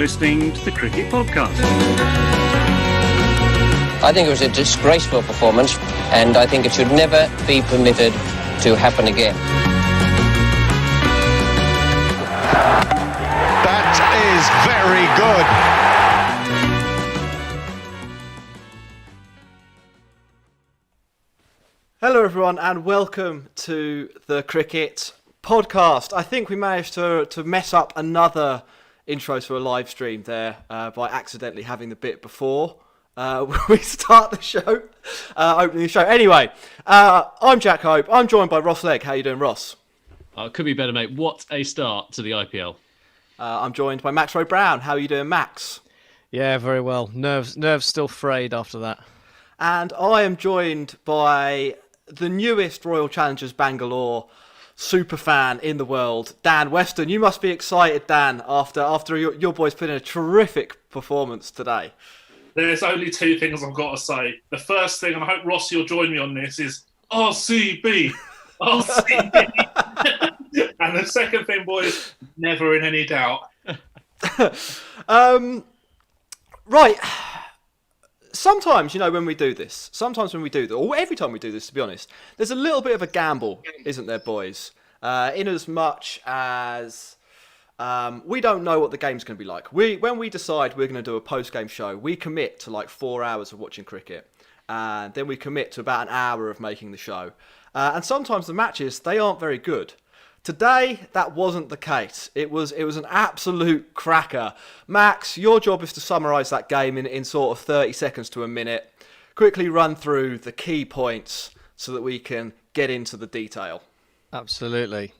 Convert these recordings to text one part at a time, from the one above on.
listening to the Cricket Podcast. I think it was a disgraceful performance, and I think it should never be permitted to happen again. That is very good. Hello everyone and welcome to the Cricket Podcast. I think we managed to mess up another intro to a live stream there by accidentally having the bit before we start the show, opening the show. Anyway, I'm Jack Hope. I'm joined by Ross Legg. How you doing, Ross? Could be better, mate. What a start to the IPL. I'm joined by Maxwell Brown. How are you doing, Max? Yeah, very well. Nerves still frayed after that. And I am joined by the newest Royal Challengers Bangalore superfan in the world, Dan Weston. You must be excited, Dan, after your boys put in a terrific performance today. There's only two things I've got to say. The first thing, and I hope Ross you'll join me on this, is RCB. RCB. And the second thing, boys, never in any doubt. Right. Sometimes, when we do this, or every time we do this, to be honest, there's a little bit of a gamble, isn't there, boys? In as much as we don't know what the game's going to be like. When we decide we're going to do a post-game show, we commit to like 4 hours of watching cricket. And then we commit to about an hour of making the show. And sometimes the matches, they aren't very good. Today, that wasn't the case. It was an absolute cracker. Max, your job is to summarise that game in sort of 30 seconds to a minute. Quickly run through the key points so that we can get into the detail. Absolutely.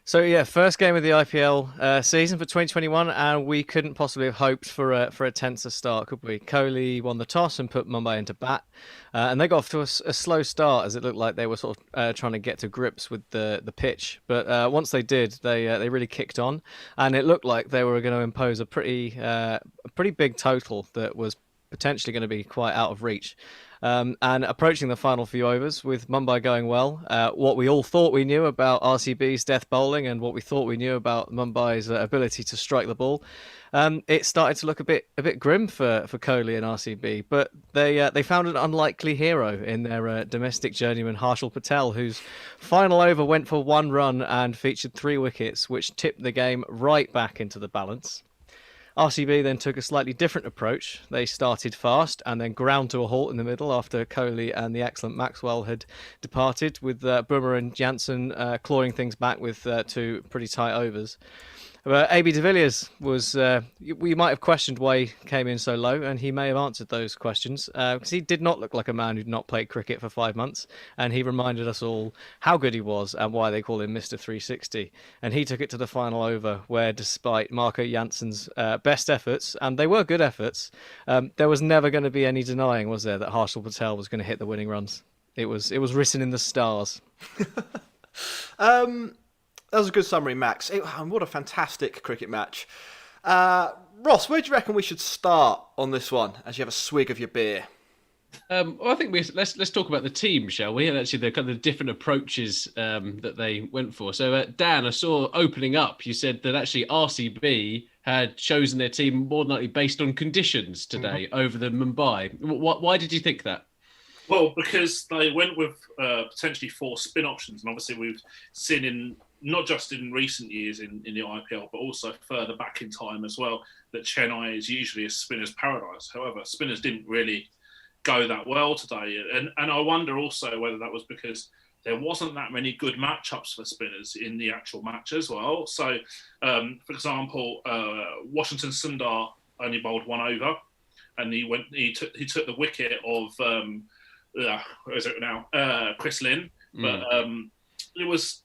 First game of the IPL season for 2021, and we couldn't possibly have hoped for a tenser start, could we? Kohli won the toss and put Mumbai into bat, and they got off to a slow start as it looked like they were sort of trying to get to grips with the pitch. But once they did, they really kicked on, and it looked like they were going to impose a pretty big total that was potentially going to be quite out of reach. And approaching the final few overs with Mumbai going well, what we all thought we knew about RCB's death bowling and what we thought we knew about Mumbai's ability to strike the ball, it started to look a bit grim for Kohli and RCB. But they found an unlikely hero in their domestic journeyman Harshal Patel, whose final over went for 1 run and featured 3 wickets, which tipped the game right back into the balance. RCB then took a slightly different approach. They started fast and then ground to a halt in the middle after Kohli and the excellent Maxwell had departed, with Boomer and Janssen clawing things back with 2 pretty tight overs. AB de Villiers was, we might have questioned why he came in so low, and he may have answered those questions, because he did not look like a man who'd not played cricket for 5 months, and he reminded us all how good he was and why they call him Mr. 360. And he took it to the final over, where despite Marco Janssen's best efforts, and they were good efforts, there was never going to be any denying, was there, that Harshal Patel was going to hit the winning runs. It was written in the stars. That was a good summary, Max. What a fantastic cricket match. Ross, where do you reckon we should start on this one as you have a swig of your beer? I think let's talk about the team, shall we? And actually, the kind of different approaches that they went for. So, Dan, I saw opening up, you said that actually RCB had chosen their team more than likely based on conditions today over the Mumbai. Why did you think that? Well, because they went with potentially 4 spin options, and obviously we've seen in not just in recent years in the IPL, but also further back in time as well, that Chennai is usually a spinner's paradise. However, spinners didn't really go that well today. And I wonder also whether that was because there wasn't that many good matchups for spinners in the actual match as well. So, for example, Washington Sundar only bowled 1 over, and he took the wicket of where is it now? Chris Lynn. But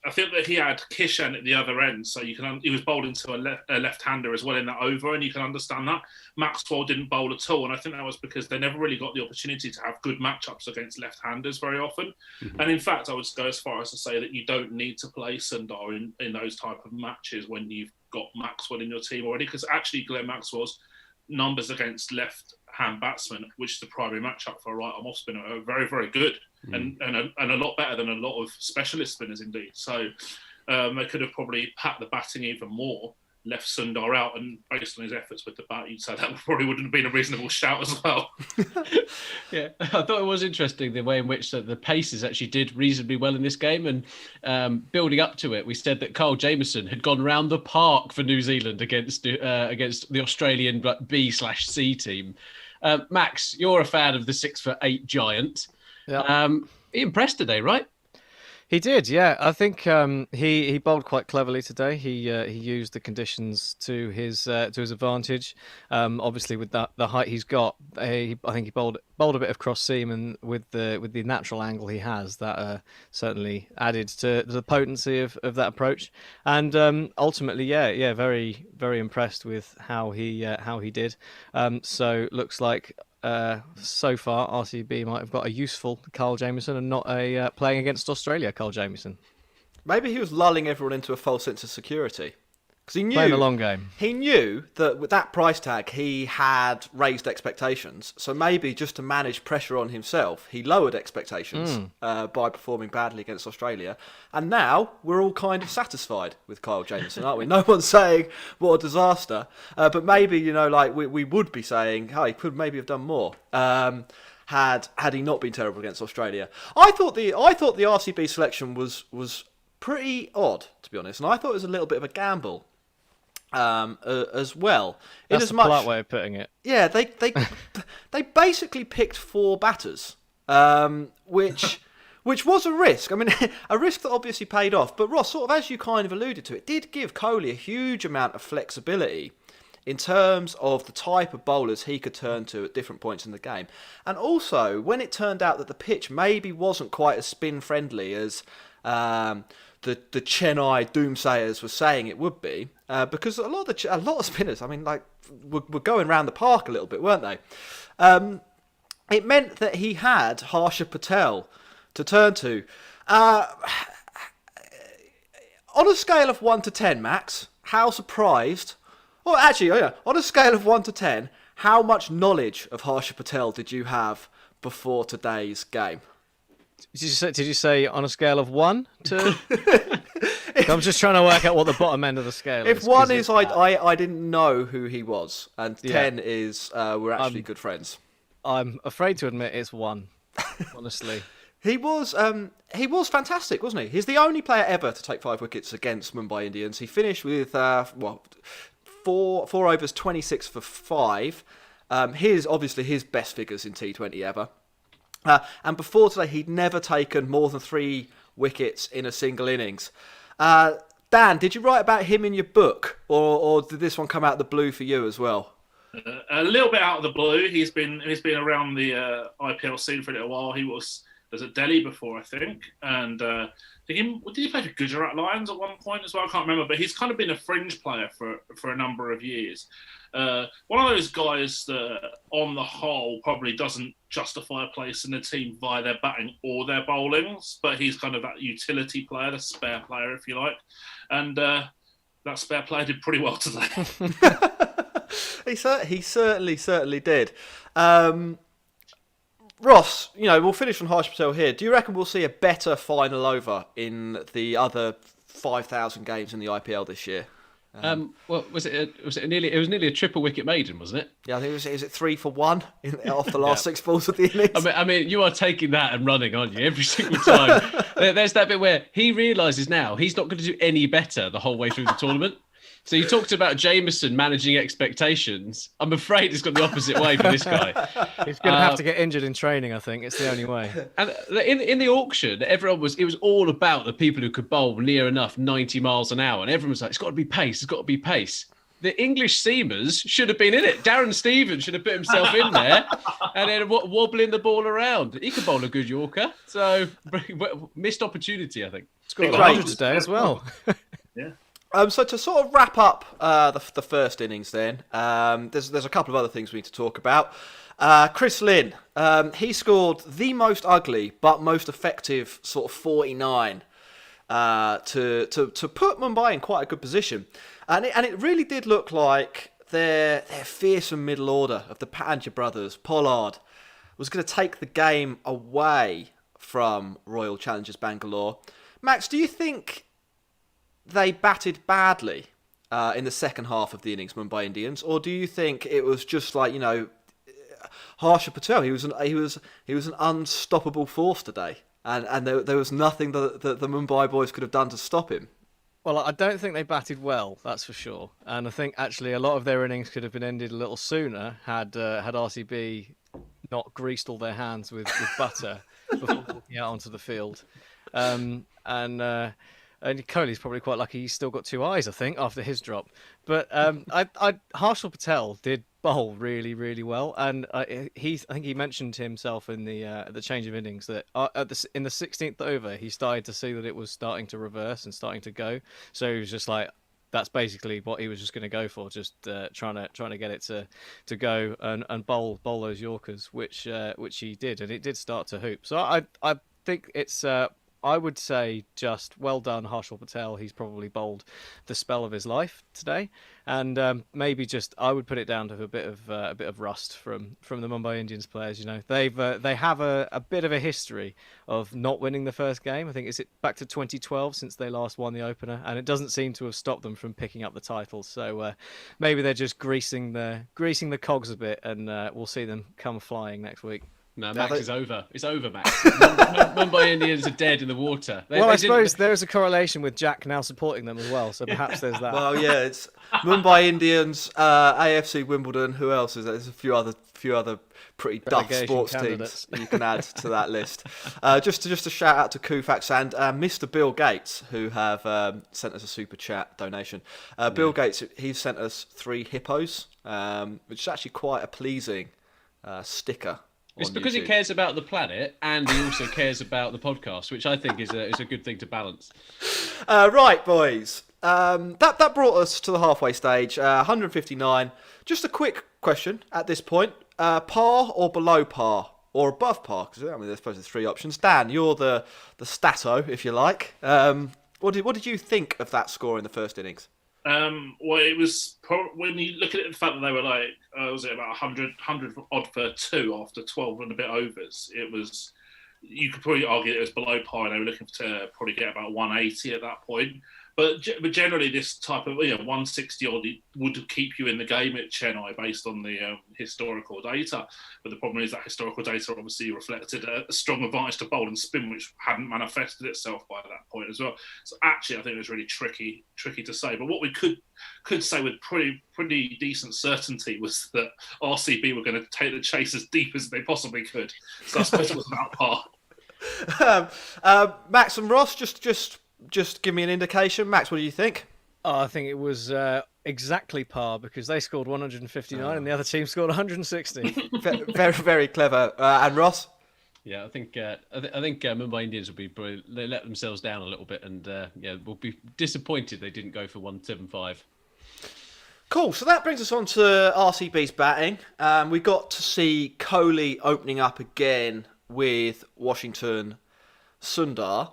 I think that he had Kishan at the other end, so he was bowled into a left-hander as well in that over, and you can understand that. Maxwell didn't bowl at all, and I think that was because they never really got the opportunity to have good matchups against left-handers very often. Mm-hmm. And in fact, I would go as far as to say that you don't need to play Sundar in those type of matches when you've got Maxwell in your team already, because actually Glenn Maxwell's numbers against left-hand batsmen, which is the primary matchup for a right-arm off spinner, are very, very good and a lot better than a lot of specialist spinners indeed. So they could have probably packed the batting even more left Sundar out, and based on his efforts with the bat, you'd say that probably wouldn't have been a reasonable shout as well. Yeah, I thought it was interesting the way in which the Pacers actually did reasonably well in this game, and building up to it, we said that Kyle Jamieson had gone round the park for New Zealand against the Australian B/C team. Max, you're a fan of the 6'8" giant. Yeah. He impressed today, right? He did, yeah. I think he bowled quite cleverly today. He used the conditions to his advantage. Obviously, with the height he's got, I think he bowled a bit of cross seam, and with the natural angle he has, that certainly added to the potency of that approach. And ultimately, yeah, very very impressed with how he did. So looks like. So far, RCB might have got a useful Kyle Jamieson and not a playing against Australia Kyle Jamieson. Maybe he was lulling everyone into a false sense of security. Because he knew playing the long game. He knew that with that price tag, he had raised expectations. So maybe just to manage pressure on himself, he lowered expectations by performing badly against Australia. And now we're all kind of satisfied with Kyle Jamieson, aren't we? No one's saying what a disaster, but maybe we would be saying, oh, he could maybe have done more. Had he not been terrible against Australia, I thought the RCB selection was pretty odd, to be honest, and I thought it was a little bit of a gamble. As well. That's a polite way of putting it. Yeah, they basically picked 4 batters, which was a risk. I mean, a risk that obviously paid off. But Ross, sort of as you kind of alluded to, it did give Kohli a huge amount of flexibility in terms of the type of bowlers he could turn to at different points in the game. And also, when it turned out that the pitch maybe wasn't quite as spin friendly as the Chennai doomsayers were saying it would be, because a lot of spinners, I mean, were going around the park a little bit, weren't they? It meant that he had Harshal Patel to turn to. On a scale of 1 to 10, Max, how surprised? Well, actually, on a scale of 1 to 10, how much knowledge of Harshal Patel did you have before today's game? Did you say on a scale of 1 to? I'm just trying to work out what the bottom end of the scale is. If 1 is I didn't know who he was, and 10 is we're actually good friends. I'm afraid to admit it's 1. Honestly, he was fantastic, wasn't he? He's the only player ever to take 5 wickets against Mumbai Indians. He finished with 4 overs, 26 for 5. Obviously his best figures in T20 ever. And before today, he'd never taken more than 3 wickets in a single innings. Dan, did you write about him in your book, or did this one come out of the blue for you as well? A little bit out of the blue. He's been around the IPL scene for a little while. He was at Delhi before, I think, and did he play for Gujarat Lions at one point as well? I can't remember, but he's kind of been a fringe player for a number of years. One of those guys that, on the whole, probably doesn't justify a place in the team via their batting or their bowlings, but he's kind of that utility player, the spare player, if you like. And that spare player did pretty well today. He certainly did. Ross, we'll finish on Harshal Patel here. Do you reckon we'll see a better final over in the other 5,000 games in the IPL this year? Was it nearly a triple wicket maiden, wasn't it? Yeah, I think is it 3 for 1 off the last 6 balls of the innings? I mean, you are taking that and running, aren't you? Every single time. There's that bit where he realises now he's not going to do any better the whole way through the tournament. So you talked about Jamieson managing expectations. I'm afraid it's got the opposite way for this guy. He's going to have to get injured in training, I think. It's the only way. And in the auction, it was all about the people who could bowl near enough 90 miles an hour. And everyone was like, it's got to be pace, it's got to be pace. The English seamers should have been in it. Darren Stevens should have put himself in there and then wobbling the ball around. He could bowl a good Yorker. So missed opportunity, I think. It's got 100 today as well. Yeah. So to sort of wrap up the first innings then, there's a couple of other things we need to talk about. Chris Lynn, he scored the most ugly but most effective sort of 49 to put Mumbai in quite a good position. And it really did look like their fearsome middle order of the Pandya brothers, Pollard, was going to take the game away from Royal Challengers Bangalore. Max, do you think they batted badly in the second half of the innings, Mumbai Indians, or do you think it was just like, Harshal Patel? He was an unstoppable force today, and there was nothing that the Mumbai boys could have done to stop him. Well, I don't think they batted well, that's for sure. And I think actually a lot of their innings could have been ended a little sooner had RCB not greased all their hands with butter before walking out onto the field. And Kohli's probably quite lucky he's still got two eyes, I think, after his drop. But Harshal Patel did bowl really, really well, and I think he mentioned himself in the change of innings that in the 16th over he started to see that it was starting to reverse and starting to go. So he was just like, that's basically what he was just going to go for, just trying to get it to go and bowl those Yorkers, which he did, and it did start to hoop. So I think it's. I would say just well done, Harshal Patel. He's probably bowled the spell of his life today, and maybe just I would put it down to a bit of rust from the Mumbai Indians players. They have a bit of a history of not winning the first game. I think it's back to 2012 since they last won the opener, and it doesn't seem to have stopped them from picking up the title. So maybe they're just greasing the cogs a bit, and we'll see them come flying next week. No, Max is over. It's over, Max. Mumbai Indians are dead in the water. I suppose there is a correlation with Jack now supporting them as well, so perhaps there's that. Well, yeah, it's Mumbai Indians, AFC Wimbledon. Who else is there? There's a few other pretty duff sports candidates teams you can add to that list. Just a shout out to Koufax and Mr. Bill Gates, who have sent us a super chat donation. Bill Gates, he's sent us 3 hippos, which is actually quite a pleasing sticker. It's because he cares about the planet, and he also cares about the podcast, which I think is a good thing to balance. Right, boys. That brought us to the halfway stage. 159. Just a quick question at this point: par or below par, or above par? Because I suppose there's 3 options. Dan, you're the stato, if you like. What did you think of that score in the first innings? Well, it was when you look at it, the fact that they were like, was it about 100 odd for 2 after 12 and a bit overs? It was, you could probably argue it was below par, and they were looking to probably get about 180 at that point. But generally, this type of 160 odd would keep you in the game at Chennai based on the historical data. But the problem is that historical data obviously reflected a strong advantage to bowl and spin, which hadn't manifested itself by that point as well. So actually, I think it was really tricky to say. But what we could say with pretty decent certainty was that RCB were going to take the chase as deep as they possibly could. So I suppose it was about par. Max and Ross, just give me an indication. Max, what do you think? Oh, I think it was exactly par, because they scored 159 and the other team scored 160. Very, very clever. And Ross? Yeah, I think Mumbai Indians will they let themselves down a little bit, and will be disappointed they didn't go for 175. Cool. So that brings us on to RCB's batting. We got to see Kohli opening up again with Washington Sundar.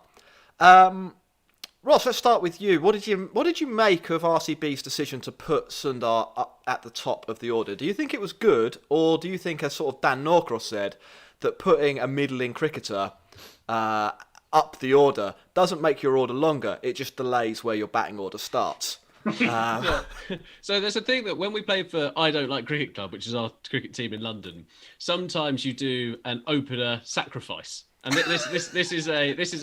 Ross, let's start with you. What did you make of RCB's decision to put Sundar up at the top of the order? Do you think it was good, or do you think, as sort of Dan Norcross said, that putting a middling cricketer up the order doesn't make your order longer? It just delays where your batting order starts. So there's a thing that when we play for I Don't Like Cricket Club, which is our cricket team in London, sometimes you do an opener sacrifice. And this is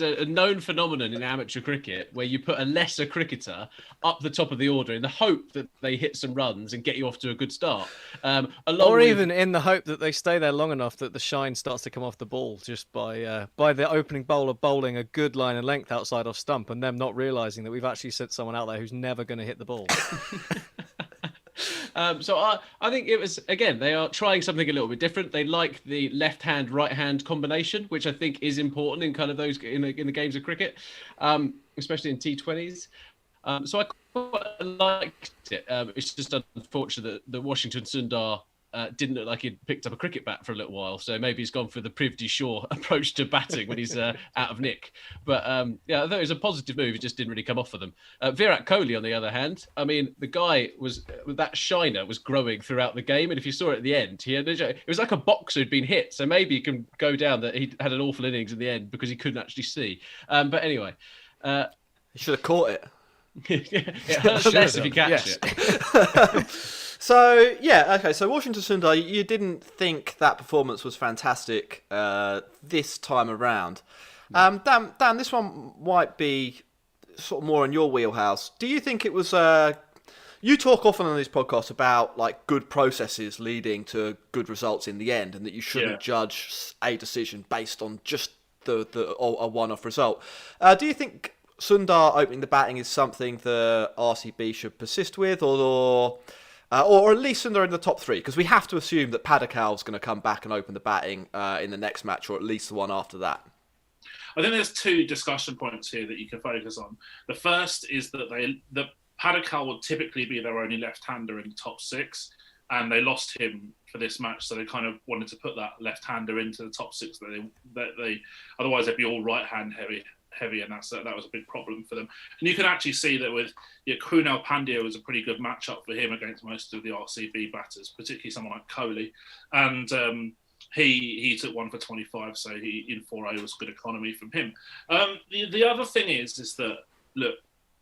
a known phenomenon in amateur cricket, where you put a lesser cricketer up the top of the order in the hope that they hit some runs and get you off to a good start. Even in the hope that they stay there long enough that the shine starts to come off the ball just by the opening bowler bowling a good line of length outside off stump, and them not realising that we've actually sent someone out there who's never going to hit the ball. So I think it was, again, they are trying something a little bit different. They like the left-hand, right-hand combination, which I think is important in kind of those in the games of cricket, especially in T20s. So I quite liked it. It's just unfortunate that Washington Sundar didn't look like he'd picked up a cricket bat for a little while. So maybe he's gone for the Priv du Shore approach to batting when he's out of nick. But I thought it was a positive move. It just didn't really come off for them. Virat Kohli, on the other hand, I mean, the guy that shiner was growing throughout the game. And if you saw it at the end, it was like a boxer who'd been hit. So maybe you can go down that he had an awful innings in the end because he couldn't actually see. But anyway. He should have caught it. It hurts less if you catch it. So Washington Sundar, you didn't think that performance was fantastic this time around. Dan, this one might be sort of more in your wheelhouse. Do you think it was? You talk often on this podcast about like good processes leading to good results in the end, and that you shouldn't judge a decision based on just a one-off result. Do you think Sundar opening the batting is something the RCB should persist with, or at least Sundar in the top three? Because we have to assume that Padikal's going to come back and open the batting in the next match, or at least the one after that. I think there's two discussion points here that you can focus on. The first is that Padikal would typically be their only left-hander in the top six, and they lost him for this match, so they kind of wanted to put that left-hander into the top six. Otherwise they'd be all right-hand heavy, and that was a big problem for them. And you can actually see that with Krunal Pandya was a pretty good matchup for him against most of the RCB batters, particularly someone like Kohli, and he took one for 25, so in 4 overs, good economy from him. The other thing is that look,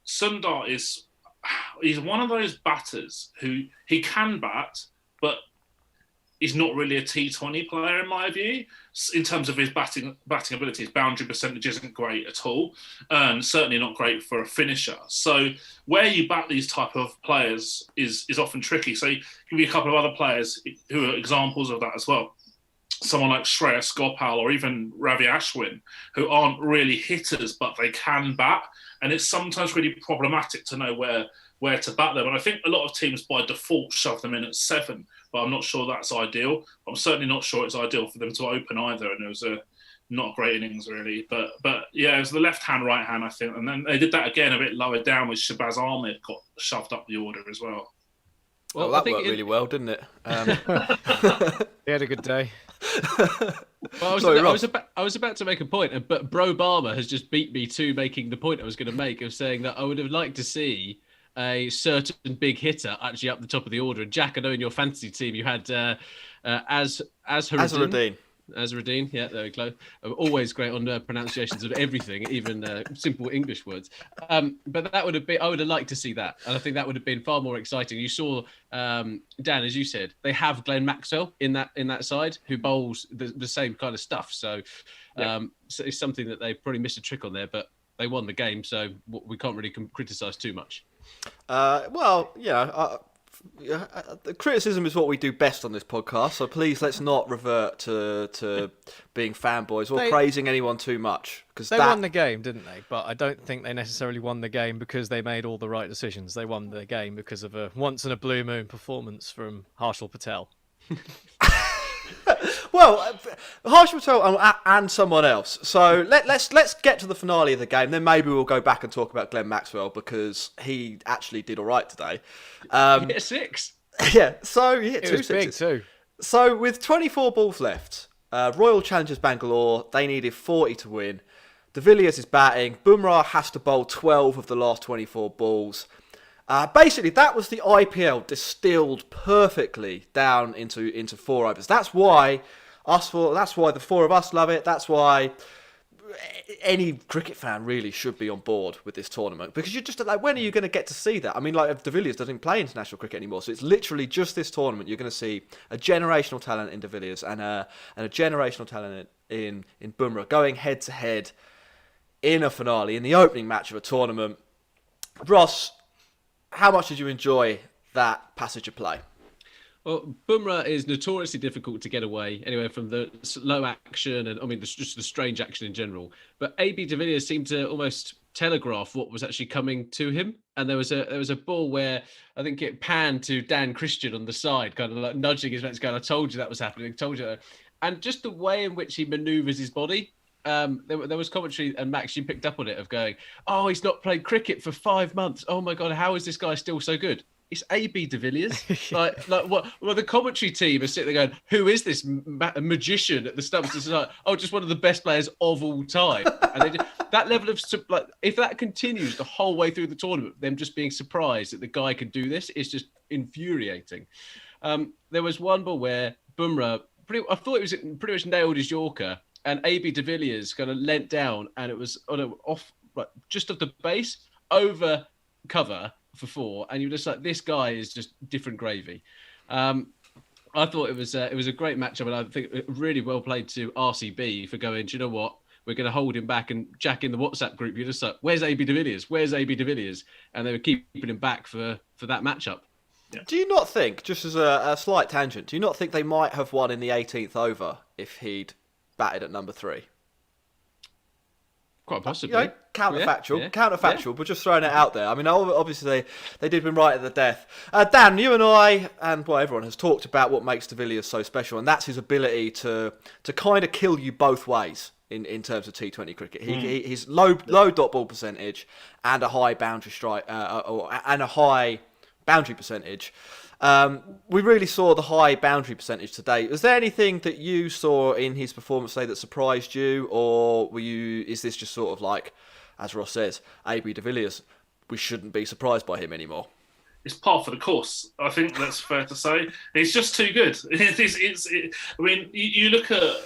Sundar he's one of those batters who he can bat, but he's not really a T20 player in my view. In terms of his batting ability, his boundary percentage isn't great at all, and certainly not great for a finisher. So where you bat these type of players is often tricky. So you give me a couple of other players who are examples of that as well. Someone like Shreyas Gopal or even Ravi Ashwin, who aren't really hitters, but they can bat. And it's sometimes really problematic to know where to bat them. And I think a lot of teams by default shove them in at 7, but I'm not sure that's ideal. I'm certainly not sure it's ideal for them to open either. And it was not a great innings really. But yeah, it was the left hand, right hand, I think. And then they did that again a bit lower down with Shabazz Ahmed got shoved up the order as well. Well, that worked really well, didn't it? He had a good day. Well, I was about to make a point, but Bro Barber has just beat me to making the point I was going to make of saying that I would have liked to see a certain big hitter actually up the top of the order. And Jack, I know in your fantasy team you had Azharuddin. Azharuddin, yeah, there we go. Always great on pronunciations of everything, even simple English words. But that would have been, I would have liked to see that, and I think that would have been far more exciting. You saw, Dan, as you said, they have Glenn Maxwell in that side who bowls the same kind of stuff. So, so it's something that they probably missed a trick on there, but they won the game, so we can't really criticise too much. The criticism is what we do best on this podcast, so please let's not revert to being fanboys or praising anyone too much. Because they won the game, didn't they? But I don't think they necessarily won the game because they made all the right decisions. They won the game because of a once-in-a-blue-moon performance from Harshal Patel. Well, Harshal Patel and someone else. So let's get to the finale of the game. Then maybe we'll go back and talk about Glenn Maxwell because he actually did all right today. He hit a 6. Yeah, so he hit 2 was sixes. Big too. So with 24 balls left, Royal Challengers Bangalore, they needed 40 to win. De Villiers is batting. Bumrah has to bowl 12 of the last 24 balls. Basically, that was the IPL distilled perfectly down into 4 overs. That's why the 4 of us love it. That's why any cricket fan really should be on board with this tournament, because you're just like, when are you going to get to see that? I mean, like, De Villiers doesn't play international cricket anymore, so it's literally just this tournament. You're going to see a generational talent in De Villiers and a generational talent in Bumrah going head to head in a finale, in the opening match of a tournament. Ross, how much did you enjoy that passage of play? Well, Bumrah is notoriously difficult to get away, anyway, from the low action and, I mean, just the strange action in general. But AB de Villiers seemed to almost telegraph what was actually coming to him. And there was a ball where I think it panned to Dan Christian on the side, kind of like nudging his mates, going, I told you that was happening, I told you that. And just the way in which he manoeuvres his body, there was commentary, and Max, you picked up on it, of going, oh, he's not played cricket for 5 months. Oh my God, how is this guy still so good? It's AB de Villiers. like what? Well, the commentary team is sitting there going, who is this magician at the stumps? It's like, oh, just one of the best players of all time. And that level of, like, if that continues the whole way through the tournament, them just being surprised that the guy could do this is just infuriating. There was one ball where Bumrah, I thought it was pretty much nailed his Yorker, and AB de Villiers kind of leant down, and it was off, just off the base, over cover for 4, and you're just like, this guy is just different gravy. I thought it was a great matchup, and I think really well played to RCB for going, do you know what? We're going to hold him back. And Jack, in the WhatsApp group, you're just like, where's AB de Villiers? Where's AB de Villiers? And they were keeping him back for that matchup. Yeah. Do you not think, just as a slight tangent, do you not think they might have won in the 18th over if he'd batted at number 3? Quite possibly. You know, counterfactual, but just throwing it out there. I mean, obviously they did win right at the death. Dan, you and I, and everyone has talked about what makes de Villiers so special, and that's his ability to kind of kill you both ways in terms of T20 cricket. He's low dot ball percentage and a high boundary strike, and a high boundary percentage. We really saw the high boundary percentage today. Was there anything that you saw in his performance today that surprised you, or is this just sort of like, as Ross says, AB de Villiers, we shouldn't be surprised by him anymore? It's par for the course. I think that's fair to say. It's just too good. I mean, you look at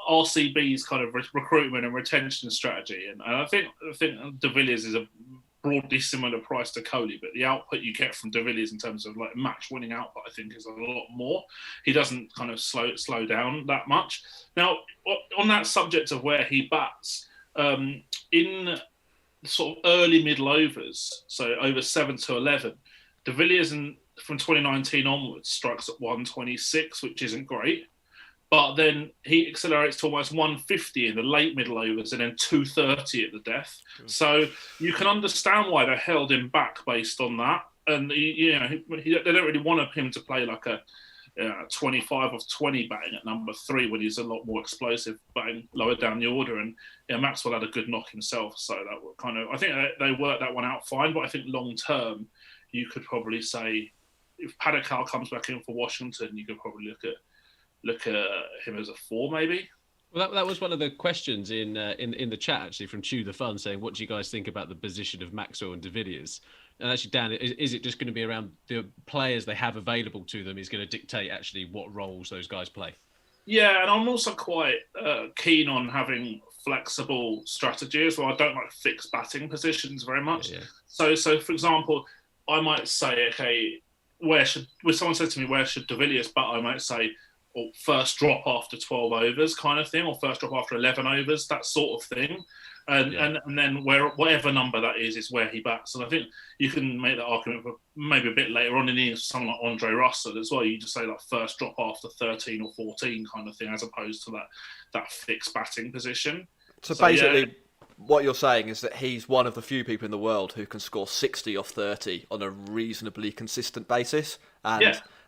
RCB's kind of recruitment and retention strategy, and I think de Villiers is a broadly similar price to Kohli, but the output you get from de Villiers in terms of like match-winning output, I think, is a lot more. He doesn't kind of slow down that much. Now, on that subject of where he bats, in sort of early middle overs, so over 7 to 11, de Villiers from 2019 onwards strikes at 126, which isn't great. But then he accelerates to almost 150 in the late middle overs and then 230 at the death. So you can understand why they held him back based on that. And, they don't really want him to play like a 25 of 20 batting at number 3 when he's a lot more explosive batting lower down the order. And Maxwell had a good knock himself. So that would I think they worked that one out fine. But I think long term, you could probably say if Paddock comes back in for Washington, you could probably look at him as a 4, maybe. Well, that was one of the questions in the chat, actually, from Chew the Fun, saying, what do you guys think about the position of Maxwell and de Villiers? And actually, Dan, is it just going to be around the players they have available to them is going to dictate, actually, what roles those guys play? Yeah, and I'm also quite keen on having flexible strategies. Well, I don't like fixed batting positions very much. Yeah. So for example, I might say, okay, when someone said to me, where should de Villiers bat? I might say, or first drop after 12 overs kind of thing, or first drop after 11 overs, that sort of thing. And then whatever number that is where he bats. And I think you can make that argument for maybe a bit later on in the innings for someone like Andre Russell as well. You just say like first drop after 13 or 14 kind of thing, as opposed to that fixed batting position. So basically, what you're saying is that he's one of the few people in the world who can score 60 off 30 on a reasonably consistent basis.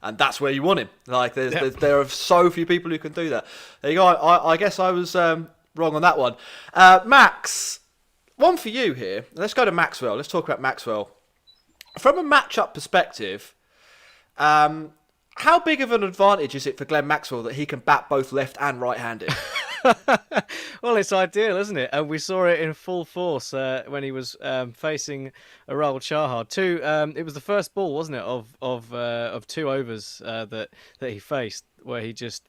And that's where you want him. Like, there are so few people who can do that. There you go. I guess I was wrong on that one. Max, one for you here. Let's go to Maxwell. Let's talk about Maxwell. From a matchup perspective, how big of an advantage is it for Glenn Maxwell that he can bat both left and right-handed? Well, it's ideal, isn't it? And we saw it in full force when he was facing a Royal Challengers. It was the first ball, wasn't it, of 2 overs that he faced, where he just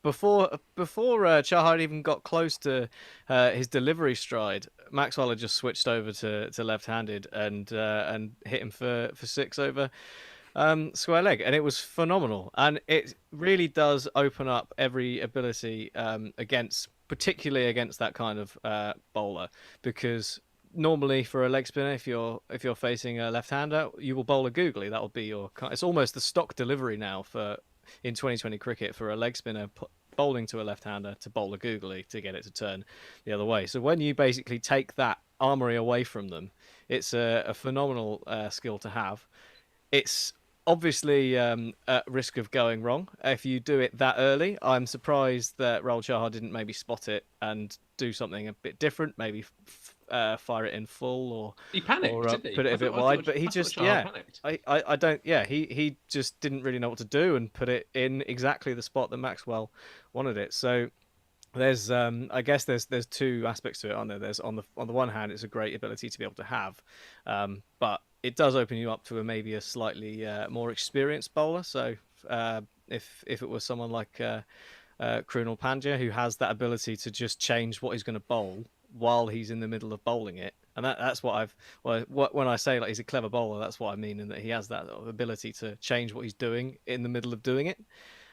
before Chahar even got close to his delivery stride, Maxwell had just switched over to left-handed and hit him for 6 over square leg, and it was phenomenal. And it really does open up every ability particularly against that kind of bowler, because normally for a leg spinner, if you're facing a left-hander, you will bowl a googly. That will be it's almost the stock delivery now in 2020 cricket for a leg spinner bowling to a left-hander to bowl a googly to get it to turn the other way. So when you basically take that armory away from them, it's a phenomenal skill to have. It's obviously at risk of going wrong if you do it that early. I'm surprised that Royal Chahar didn't maybe spot it and do something a bit different, maybe fire it in full, or he panicked, or didn't he? Put it a bit wide. But he just he just didn't really know what to do and put it in exactly the spot that Maxwell wanted it. So there's I guess there's 2 aspects to it, aren't there? There's on the one hand, it's a great ability to be able to have, but it does open you up to maybe a slightly more experienced bowler. So if it was someone like Krunal Pandya, who has that ability to just change what he's going to bowl while he's in the middle of bowling it, And that's what when I say like he's a clever bowler, that's what I mean, in that he has that ability to change what he's doing in the middle of doing it.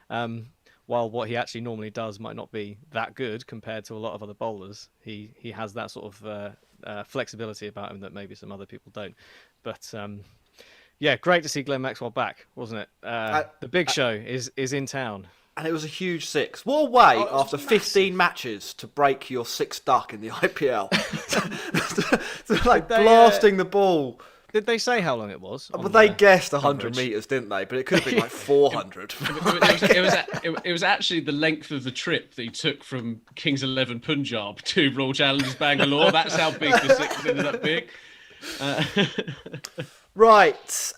While what he actually normally does might not be that good compared to a lot of other bowlers, he has that sort of flexibility about him that maybe some other people don't. But yeah, great to see Glenn Maxwell back, wasn't it? The big show is in town. And it was a huge six. What a way, after 15 matches, to break your sixth duck in the IPL. Blasting the ball. Did they say how long it was? But they guessed 100 metres, didn't they? But it could have been like 400. It was actually the length of the trip that he took from Kings 11 Punjab to Royal Challengers Bangalore. That's how big the six ended up being. Right.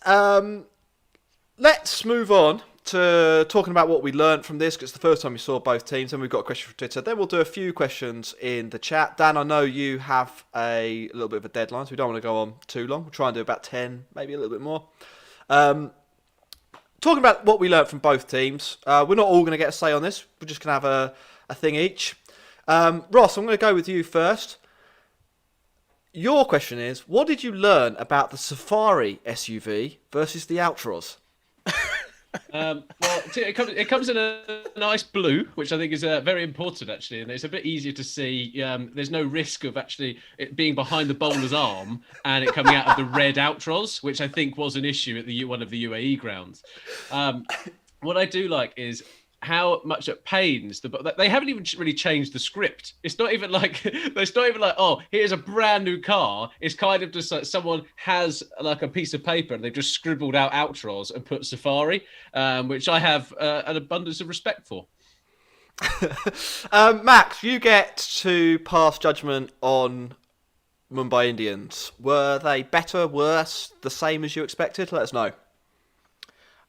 Let's move on to talking about what we learned from this, because it's the first time we saw both teams, and we've got a question from Twitter. Then we'll do a few questions in the chat. Dan, I know you have a little bit of a deadline, so we don't want to go on too long. We'll try and do about 10, maybe a little bit more. Talking about what we learned from both teams. We're not all going to get a say on this. We're just going to have a thing each. Ross, I'm going to go with you first. Your question is, what did you learn about the Safari SUV versus the Outros? Well, it comes in a nice blue, which I think is very important, actually, and it's a bit easier to see. There's no risk of actually it being behind the bowler's arm and it coming out of the red Outros, which I think was an issue at one of the UAE grounds. What I do like is how much it pains they haven't even really changed the script. It's not even like oh, here's a brand new car. It's kind of just like someone has like a piece of paper and they've just scribbled out Outros and put Safari, which I have an abundance of respect for. Max, you get to pass judgment on Mumbai Indians. Were they better, worse, the same as you expected? Let us know.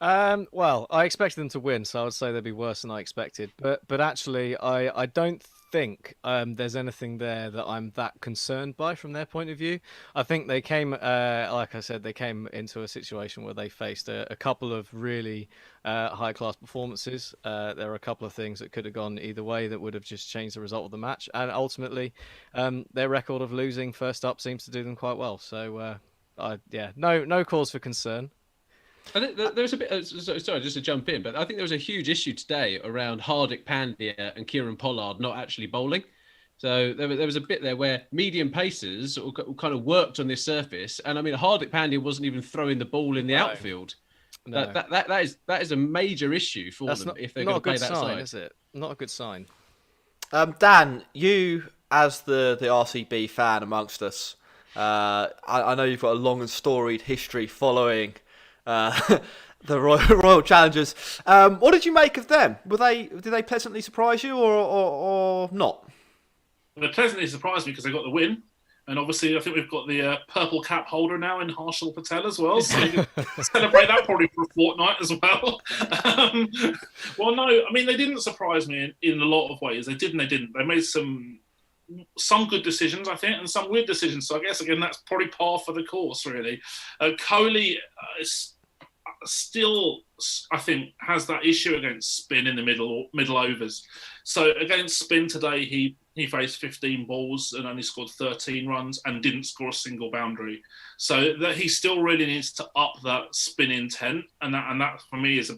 Well, I expected them to win, so I would say they'd be worse than I expected. But actually, I don't think there's anything there that I'm that concerned by from their point of view. I think they came, like I said, they came into a situation where they faced a couple of really high-class performances. There are a couple of things that could have gone either way that would have just changed the result of the match. And ultimately, their record of losing first up seems to do them quite well. So, no cause for concern. I think there was a bit. Sorry, just to jump in, but I think there was a huge issue today around Hardik Pandya and Kieran Pollard not actually bowling. So there was a bit there where medium pacers kind of worked on this surface, and I mean Hardik Pandya wasn't even throwing the ball in the outfield. No. That is a major issue for them if they're going to play that side. Is it? Not a good sign. Dan, you as the RCB fan amongst us, I know you've got a long and storied history following the Royal Challengers. What did you make of them? Did they pleasantly surprise you or not? They pleasantly surprised me because they got the win, and obviously I think we've got the purple cap holder now in Harshal Patel as well, so you can celebrate that probably for a fortnight as well. Well, no, I mean they didn't surprise me in a lot of ways. They did and they didn't. They made some good decisions, I think, and some weird decisions. So I guess again that's probably par for the course, really. Kohli still, I think, has that issue against spin in the middle overs. So against spin today, he faced 15 balls and only scored 13 runs and didn't score a single boundary. So that he still really needs to up that spin intent, and that for me is a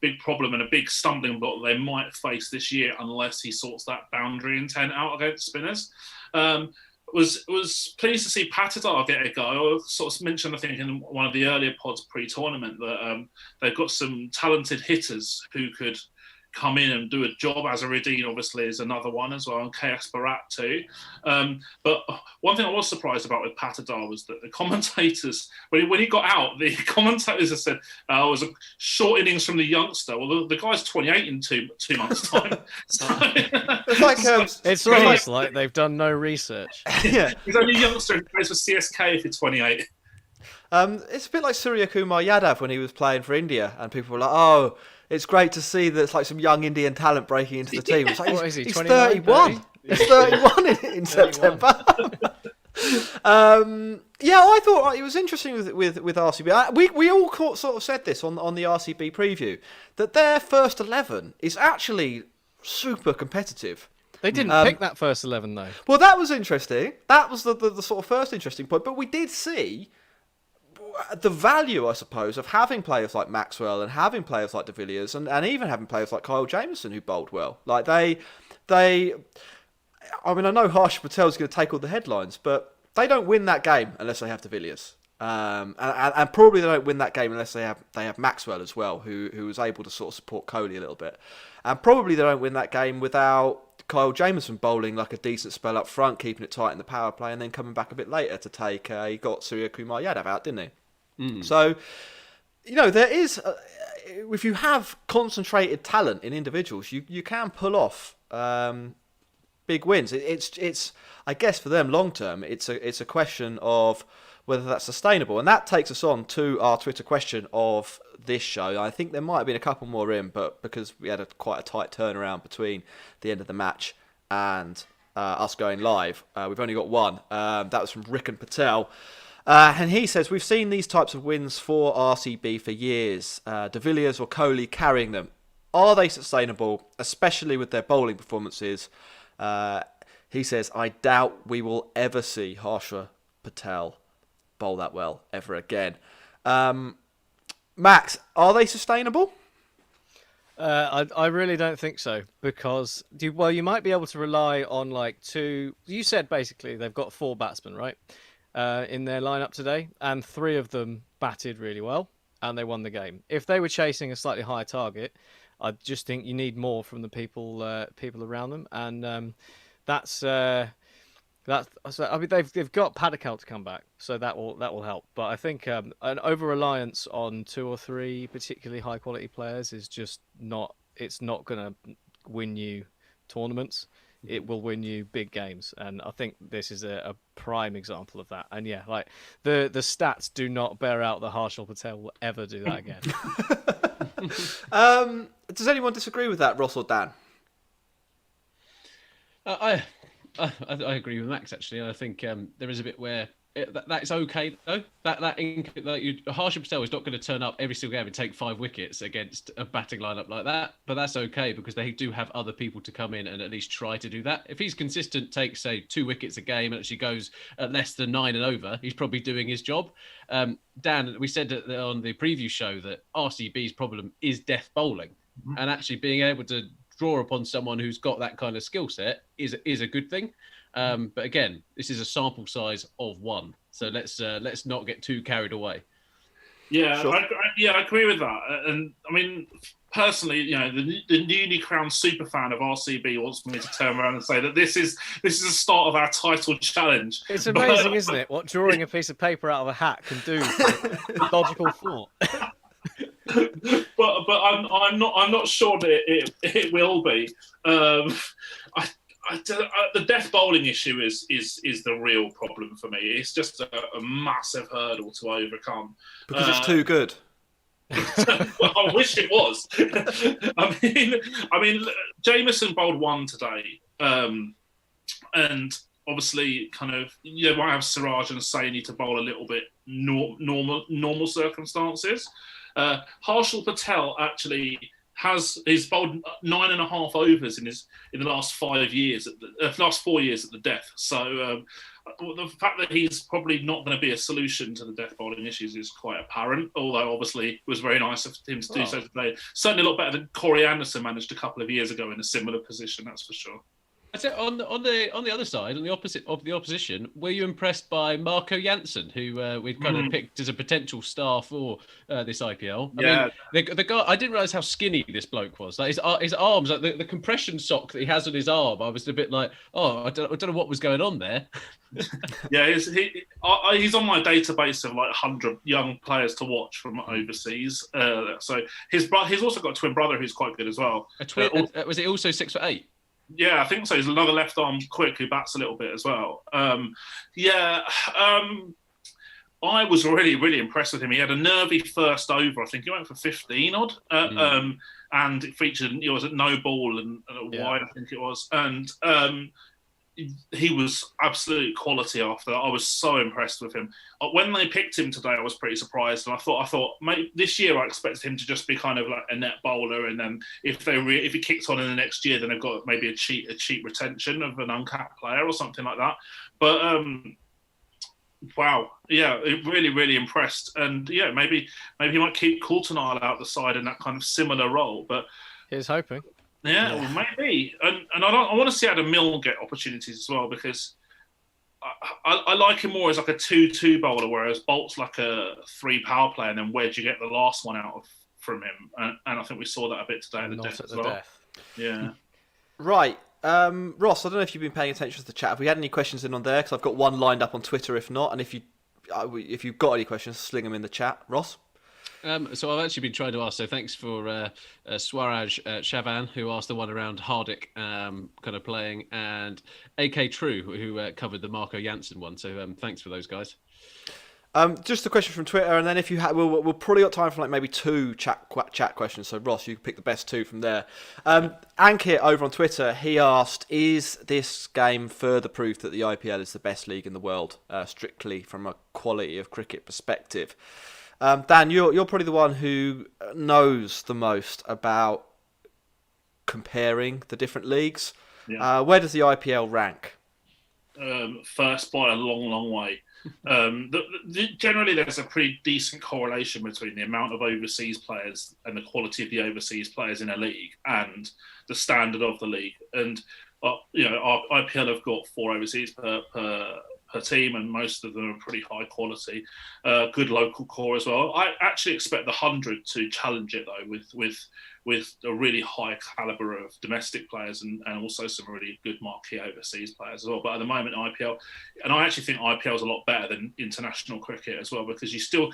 big problem and a big stumbling block they might face this year unless he sorts that boundary intent out against spinners. Was pleased to see Patidar get a go. I sort of mentioned, I think, in one of the earlier pods pre-tournament that they've got some talented hitters who could come in and do a job. Azharuddin obviously is another one as well, and KS Bharat too. But one thing I was surprised about with Patidar was that the commentators, when he got out, the commentators have said it was a short innings from the youngster. Well, the guy's 28 in two months' time. So, it's almost like they've done no research. Yeah, he's only a youngster who plays for CSK if he's 28. It's a bit like Surya Kumar Yadav when he was playing for India, and people were like, "Oh, it's great to see that it's like some young Indian talent breaking into the team." It's like, what is he? He's 31. 31. He's 31 in September. I thought it was interesting with RCB. We all sort of said this on the RCB preview that their first 11 is actually super competitive. They didn't pick that first 11 though. Well, that was interesting. That was the sort of first interesting point. But we did see the value, I suppose, of having players like Maxwell and having players like Villiers and even having players like Kyle Jamieson who bowled well. Like I mean, I know Harshal Patel is going to take all the headlines, but they don't win that game unless they have Villiers. And probably they don't win that game unless they have Maxwell as well, who was able to sort of support Kohli a little bit. And probably they don't win that game without Kyle Jamieson bowling like a decent spell up front, keeping it tight in the power play, and then coming back a bit later to take he got Surya Kumar Yadav out, didn't he? So, there is if you have concentrated talent in individuals, you can pull off big wins. It's I guess for them long term, it's a question of whether that's sustainable, and that takes us on to our Twitter question of this show. I think there might have been a couple more in, but because we had quite a tight turnaround between the end of the match and us going live, we've only got one. That was from Rick and Patel. And he says, we've seen these types of wins for RCB for years. De Villiers or Kohli carrying them. Are they sustainable, especially with their bowling performances? He says, I doubt we will ever see Harshal Patel bowl that well ever again. Max, are they sustainable? I really don't think so, because you might be able to rely on two. You said basically they've got 4 batsmen, right, in their lineup today, and 3 of them batted really well, and they won the game. If they were chasing a slightly higher target, I just think you need more from the people around them, and that's. I mean, they've got Paddock to come back, so that will help. But I think an over reliance on 2 or 3 particularly high quality players is just not. It's not going to win you tournaments. It will win you big games, and I think this is a prime example of that. And yeah, the stats do not bear out that Harshal Patel will ever do that again. Does anyone disagree with that, Ross or Dan? I agree with Max, actually. I think there is a bit where that's okay though. Harshal Patel is not going to turn up every single game and take 5 wickets against a batting lineup like that. But that's okay, because they do have other people to come in and at least try to do that. If he's consistent, takes say 2 wickets a game and actually goes at less than 9 and over, he's probably doing his job. Dan, we said on the preview show that RCB's problem is death bowling, and actually being able to draw upon someone who's got that kind of skill set is a good thing. But again, this is a sample size of 1, so let's not get too carried away. Yeah, Sure. I agree with that. And I mean, personally, the newly crowned super fan of RCB wants me to turn around and say that this is the start of our title challenge. It's amazing, isn't it? What drawing a piece of paper out of a hat can do for logical thought. but I'm not sure that it will be. The death bowling issue is the real problem for me. It's just a massive hurdle to overcome Because it's too good. Well, I wish it was. I mean, Jamieson bowled 1 today, and obviously, kind of, might have Siraj and Saini to bowl a little bit normal circumstances. Harshal Patel actually he's bowled 9.5 overs in the last 5 years, last 4 years at the death. So the fact that he's probably not going to be a solution to the death bowling issues is quite apparent. Although obviously it was very nice of him to do so today. Certainly a lot better than Corey Anderson managed a couple of years ago in a similar position. That's for sure. That's it. On the other side, on the opposite of the opposition, were you impressed by Marco Janssen, who we've kind of picked as a potential star for this IPL? I mean, the guy, I didn't realise how skinny this bloke was. Like his arms, like the compression sock that he has on his arm, I was a bit like, I don't know what was going on there. Yeah, he's on my database of 100 young players to watch from overseas. So he's also got a twin brother who's quite good as well. A twin? Was he also 6'8"? Yeah, I think so. He's another left arm quick who bats a little bit as well. I was really, really impressed with him. He had a nervy first over. I think he went for 15 odd, and it featured. It was at no ball and a wide, I think it was. And he was absolute quality after that. I was so impressed with him. When they picked him today, I was pretty surprised, and I thought, mate, this year I expected him to just be kind of like a net bowler, and then if he kicked on in the next year, then they've got maybe a cheap retention of an uncapped player or something like that. But wow, yeah, it really impressed, and yeah, maybe he might keep Coulter-Nile out the side in that kind of similar role. But here's hoping. Yeah, well, maybe, and I want to see Adam Milne get opportunities as well, because I like him more as like a 2-2 bowler, whereas Bolt's like a 3 power play, and then where'd you get the last one out of from him? And I think we saw that a bit today at the death as well. Yeah. Right. Ross, I don't know if you've been paying attention to the chat. Have we had any questions in on there? Because I've got one lined up on Twitter, if not. And if you've got any questions, sling them in the chat. Ross? So I've actually been trying to ask. So thanks for Swaraj Shavan, who asked the one around Hardik kind of playing, and AK True, who covered the Marco Janssen one. So thanks for those guys. Just a question from Twitter, and then if you we'll probably got time for like maybe 2 chat questions. So Ross, you can pick the best 2 from there. Ankit over on Twitter, he asked, "Is this game further proof that the IPL is the best league in the world, strictly from a quality of cricket perspective?" Dan, you're probably the one who knows the most about comparing the different leagues. Yeah. Where does the IPL rank? First by a long way. Generally, there's a pretty decent correlation between the amount of overseas players and the quality of the overseas players in a league and the standard of the league. And our IPL have got 4 overseas per team, and most of them are pretty high quality. Good local core as well. I actually expect the 100 to challenge it though, with a really high caliber of domestic players and also some really good marquee overseas players as well. But at the moment, IPL, and I actually think IPL is a lot better than international cricket as well, because you still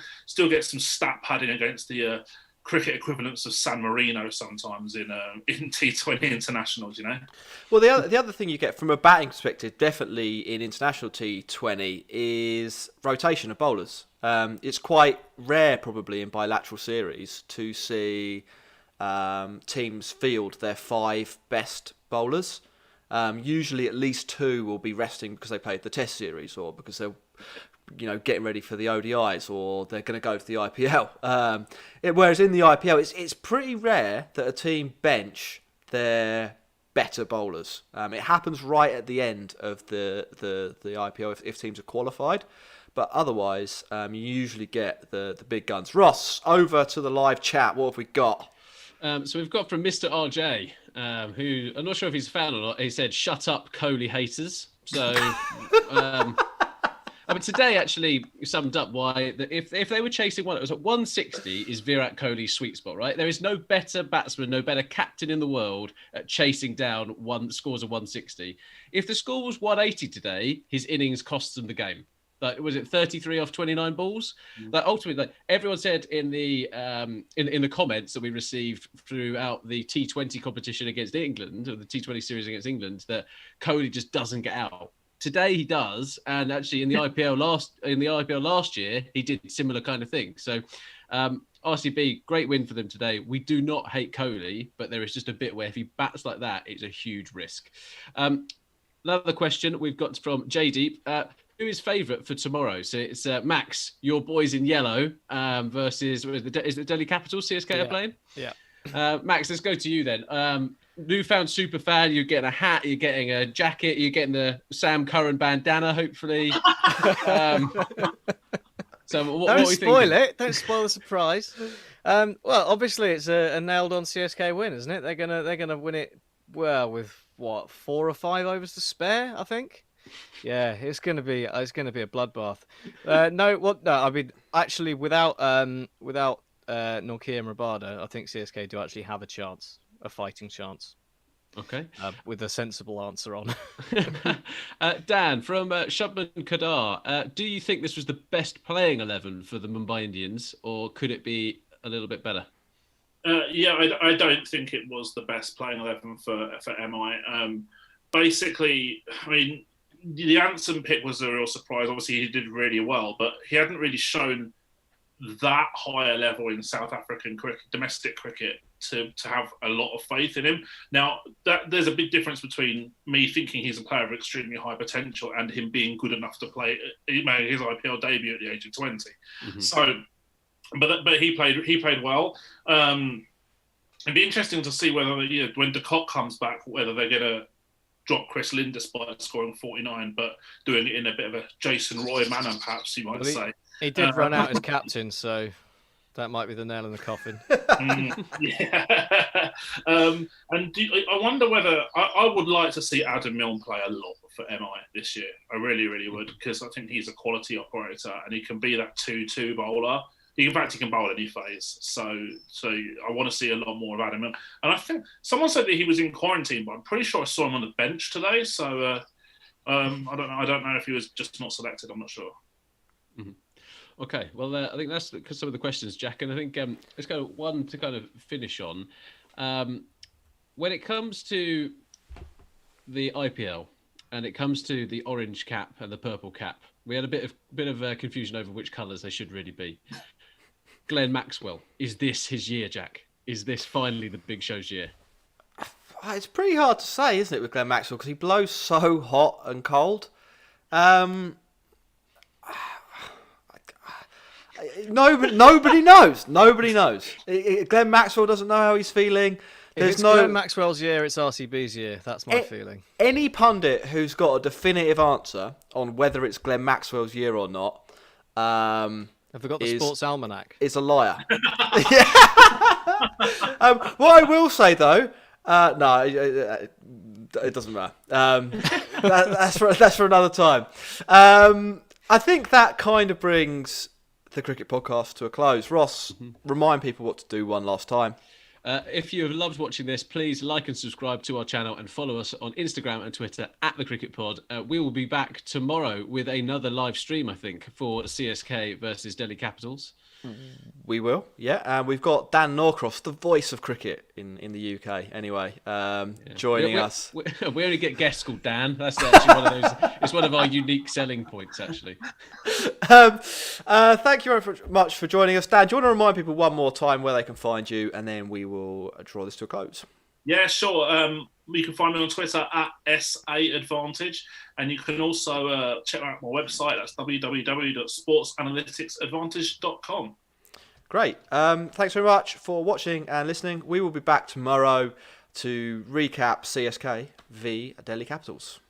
get some stat padding against the cricket equivalents of San Marino sometimes in T20 internationals, Well, the other thing you get from a batting perspective, definitely in international T20, is rotation of bowlers. It's quite rare, probably in bilateral series, to see teams field their 5 best bowlers. Usually, at least 2 will be resting because they played the Test series or because they're getting ready for the ODIs, or they're going to go to the IPL. Whereas in the IPL, it's pretty rare that a team bench their better bowlers. It happens right at the end of the IPL if teams are qualified, but otherwise you usually get the big guns. Ross, over to the live chat. What have we got? So we've got from Mr. RJ, who I'm not sure if he's a fan or not. He said, "Shut up, Kohli haters." So. But today actually summed up why if they were chasing one, it was at 160 is Virat Kohli's sweet spot, right? There is no better batsman, no better captain in the world at chasing down scores of 160. If the score was 180 today, his innings cost them the game. Like, was it 33 off 29 balls? Like, ultimately, like everyone said in the comments that we received throughout the T20 competition against England, or the T20 series against England, that Kohli just doesn't get out. Today he does, and actually in the IPL last year he did similar kind of thing. So RCB, great win for them today. We do not hate Kohli, but there is just a bit where if he bats like that, it's a huge risk. Another question we've got from J-Deep. Who is favourite for tomorrow? So it's Max, your boys in yellow, versus is it Delhi Capitals CSK are playing? Yeah. Max, let's go to you then. Newfound super fan, you're getting a hat, you're getting a jacket, you're getting the Sam Curran bandana, hopefully. So what are we thinking? Don't spoil the surprise. Well, obviously it's a nailed on CSK win, isn't it? They're gonna win it with what, 4 or 5 overs to spare, I think. Yeah, it's gonna be a bloodbath. No, I mean, actually, without Nortje and Rabada, I think CSK do actually have a fighting chance. Okay. With a sensible answer on. Dan, from Shubman Kadar, do you think this was the best playing 11 for the Mumbai Indians, or could it be a little bit better? I don't think it was the best playing 11 for MI. Basically, I mean, the Janssen pick was a real surprise. Obviously, he did really well, but he hadn't really shown that higher level in South African cricket, domestic cricket, to have a lot of faith in him. Now, there's a big difference between me thinking he's a player of extremely high potential and him being good enough to play. He made his IPL debut at the age of 20. Mm-hmm. So, but he played well. It'd be interesting to see whether when De Kock comes back, whether they're going to drop Chris Lynn despite scoring 49, but doing it in a bit of a Jason Roy manner, perhaps you might say. He did run out as captain, so that might be the nail in the coffin. Yeah. And I wonder whether I would like to see Adam Milne play a lot for MI this year. I really, really would, because I think he's a quality operator and he can be that 2-2 bowler. In fact, he can bowl any phase. So I want to see a lot more of Adam Milne. And I think someone said that he was in quarantine, but I'm pretty sure I saw him on the bench today. So I don't know if he was just not selected. I'm not sure. Mm-hmm. Okay, well, I think that's some of the questions, Jack. And I think let's go one to kind of finish on. When it comes to the IPL and it comes to the orange cap and the purple cap, we had a bit of confusion over which colours they should really be. Glenn Maxwell, is this his year, Jack? Is this finally the big show's year? It's pretty hard to say, isn't it, with Glenn Maxwell, because he blows so hot and cold. Nobody knows. Nobody knows. Glenn Maxwell doesn't know how he's feeling. If it's Glenn Maxwell's year, it's RCB's year. That's my feeling. Any pundit who's got a definitive answer on whether it's Glenn Maxwell's year or not, have we got the Sports Almanac? Is a liar. What I will say though, no, it doesn't matter. That's for another time. I think that kind of brings the Cricket Podcast to a close. Ross, remind people what to do one last time. If you have loved watching this, please like and subscribe to our channel and follow us on Instagram and Twitter at The Cricket Pod. We will be back tomorrow with another live stream, I think, for CSK versus Delhi Capitals. We will, yeah. And we've got Dan Norcross, the voice of cricket in the UK, anyway, joining us. We only get guests called Dan. That's actually one of those. It's one of our unique selling points, actually. Thank you very much for joining us, Dan. Do you want to remind people one more time where they can find you, and then we will draw this to a close? Yeah, sure. You can find me on Twitter at SAAdvantage, and you can also check out my website. That's www.sportsanalyticsadvantage.com. Great. Thanks very much for watching and listening. We will be back tomorrow to recap CSK v Delhi Capitals.